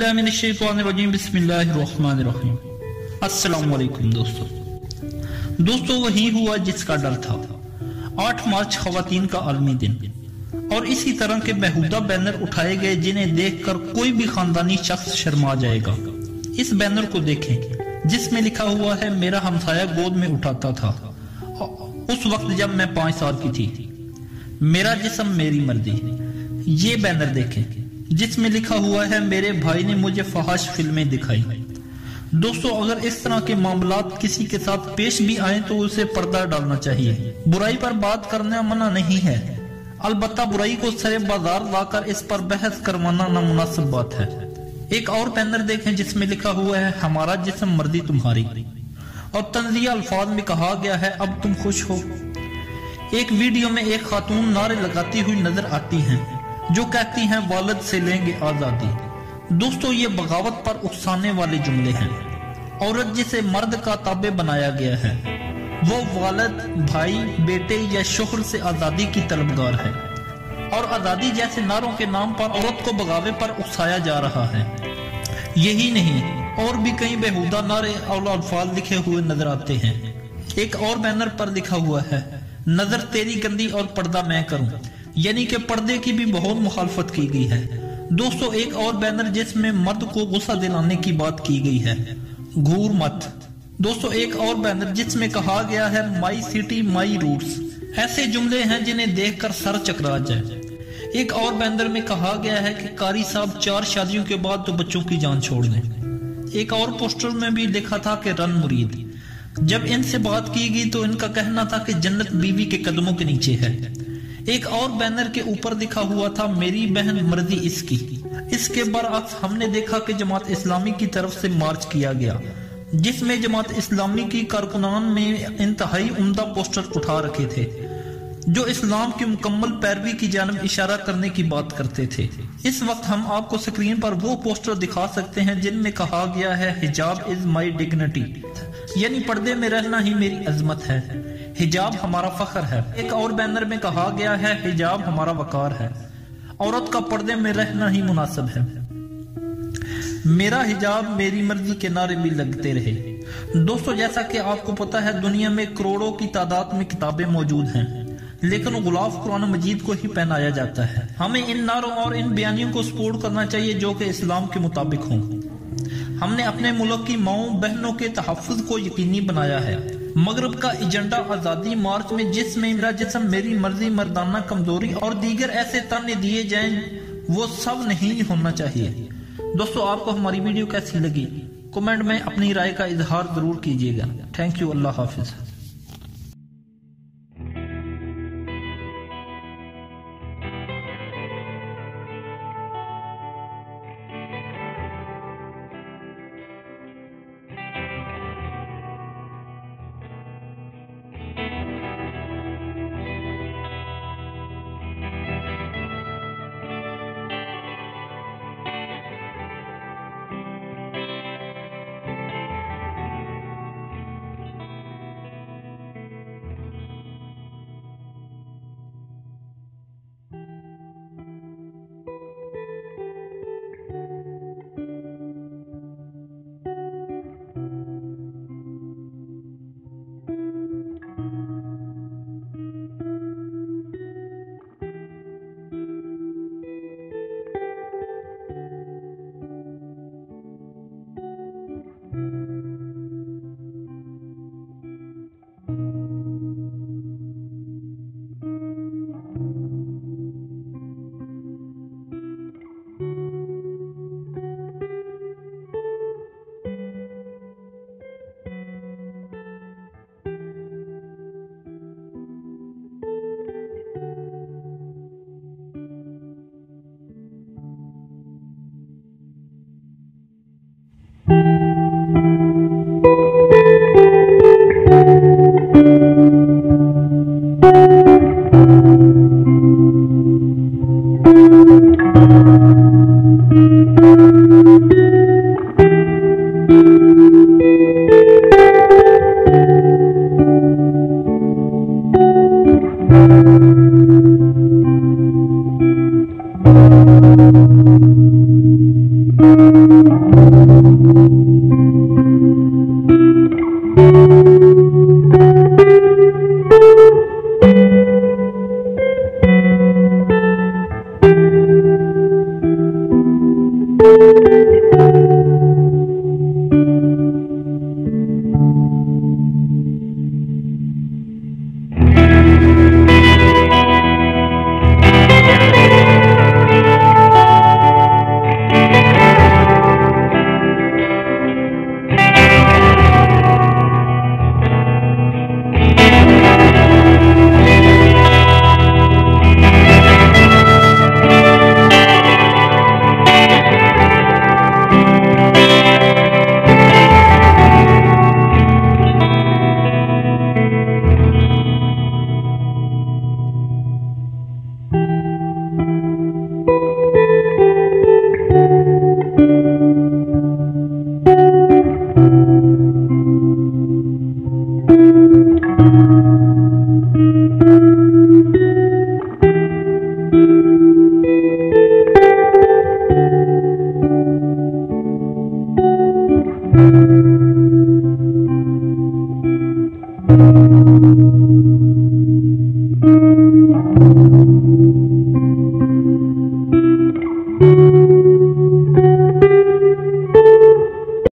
باللہ من الشیطان الرجیم بسم اللہ الرحمن الرحیم۔ السلام علیکم دوستو وہی ہوا جس کا ڈر تھا۔ 8 مارچ خواتین کا عالمی دن، اور اسی طرح کے بیہودہ بینر اٹھائے گئے جنہیں دیکھ کر کوئی بھی خاندانی شخص شرما جائے گا۔ اس بینر کو دیکھیں جس میں لکھا ہوا ہے میرا ہمسایہ گود میں اٹھاتا تھا اس وقت جب میں 5 سال کی تھی، میرا جسم میری مرضی۔ یہ بینر دیکھیں جس میں لکھا ہوا ہے میرے بھائی نے مجھے فحش فلمیں دکھائی۔ دوستو اگر اس طرح کے معاملات کسی کے ساتھ پیش بھی آئیں تو اسے پردہ ڈالنا چاہیے۔ برائی پر بات کرنا منع نہیں ہے، البتہ برائی کو سرے بازار لا کر اس پر بحث کروانا نامناسب بات ہے۔ ایک اور بینر دیکھیں جس میں لکھا ہوا ہے ہمارا جسم مرضی تمہاری، اور تنزیہ الفاظ میں کہا گیا ہے اب تم خوش ہو۔ ایک ویڈیو میں ایک خاتون نعرے لگاتی ہوئی نظر آتی ہیں جو کہتی ہیں والد سے لیں گے آزادی۔ دوستو یہ بغاوت پر اکسانے والے جملے ہیں۔ عورت جسے مرد کا تابع بنایا گیا ہے وہ والد، بھائی، بیٹے یا شوہر سے آزادی کی طلبگار ہے، اور آزادی جیسے نعروں کے نام پر عورت کو بغاوے پر اکسایا جا رہا ہے۔ یہی نہیں اور بھی کئی بیہودہ نعرے اور الفاظ لکھے ہوئے نظر آتے ہیں۔ ایک اور بینر پر لکھا ہوا ہے نظر تیری گندی اور پردہ میں کروں، یعنی کہ پردے کی بھی بہت مخالفت کی گئی ہے۔ دوستو ایک اور بینر جس میں مرد کو غصہ دلانے کی بات کی گئی ہے، گھور مت۔ دوستو ایک اور بینر جس میں کہا گیا ہے مائی سٹی مائی روٹس۔ ایسے جملے ہیں جنہیں دیکھ کر سر چکرا جائے۔ ایک اور بینر میں کہا گیا ہے کہ قاری صاحب 4 شادیوں کے بعد تو بچوں کی جان چھوڑ دیں۔ ایک اور پوسٹر میں بھی لکھا تھا کہ رن مرید۔ جب ان سے بات کی گئی تو ان کا کہنا تھا کہ جنت بیوی کے قدموں کے نیچے ہے۔ ایک اور بینر کے اوپر لکھا ہوا تھا میری بہن مرضی اس کی۔ اس کے برعکس ہم نے دیکھا کہ جماعت اسلامی کی طرف سے مارچ کیا گیا جس میں جماعت اسلامی کی کارکنان نے انتہائی عمدہ پوسٹر اٹھا رکھے تھے جو اسلام کی مکمل پیروی کی جانب اشارہ کرنے کی بات کرتے تھے۔ اس وقت ہم آپ کو سکرین پر وہ پوسٹر دکھا سکتے ہیں جن میں کہا گیا ہے حجاب از مائی ڈگنیٹی، یعنی پردے میں رہنا ہی میری عظمت ہے، حجاب ہمارا فخر ہے۔ ایک اور بینر میں کہا گیا ہے حجاب ہمارا وقار ہے، عورت کا پردے میں رہنا ہی مناسب ہے۔ میرا حجاب میری مرضی کے نعرے بھی لگتے رہے۔ دوستو جیسا کہ آپ کو پتا ہے دنیا میں کروڑوں کی تعداد میں کتابیں موجود ہیں، لیکن غلاف قرآن مجید کو ہی پہنایا جاتا ہے۔ ہمیں ان نعروں اور ان بیانیوں کو سپورٹ کرنا چاہیے جو کہ اسلام کے مطابق ہوں۔ ہم نے اپنے ملک کی ماؤں بہنوں کے تحفظ کو یقینی بنایا ہے۔ مغرب کا ایجنڈا آزادی مارچ میں جس میں میرا جسم میری مرضی، مردانہ کمزوری اور دیگر ایسے تانے دیے جائیں وہ سب نہیں ہونا چاہیے۔ دوستو آپ کو ہماری ویڈیو کیسی لگی؟ کمنٹ میں اپنی رائے کا اظہار ضرور کیجیے گا۔ تھینک یو، اللہ حافظ۔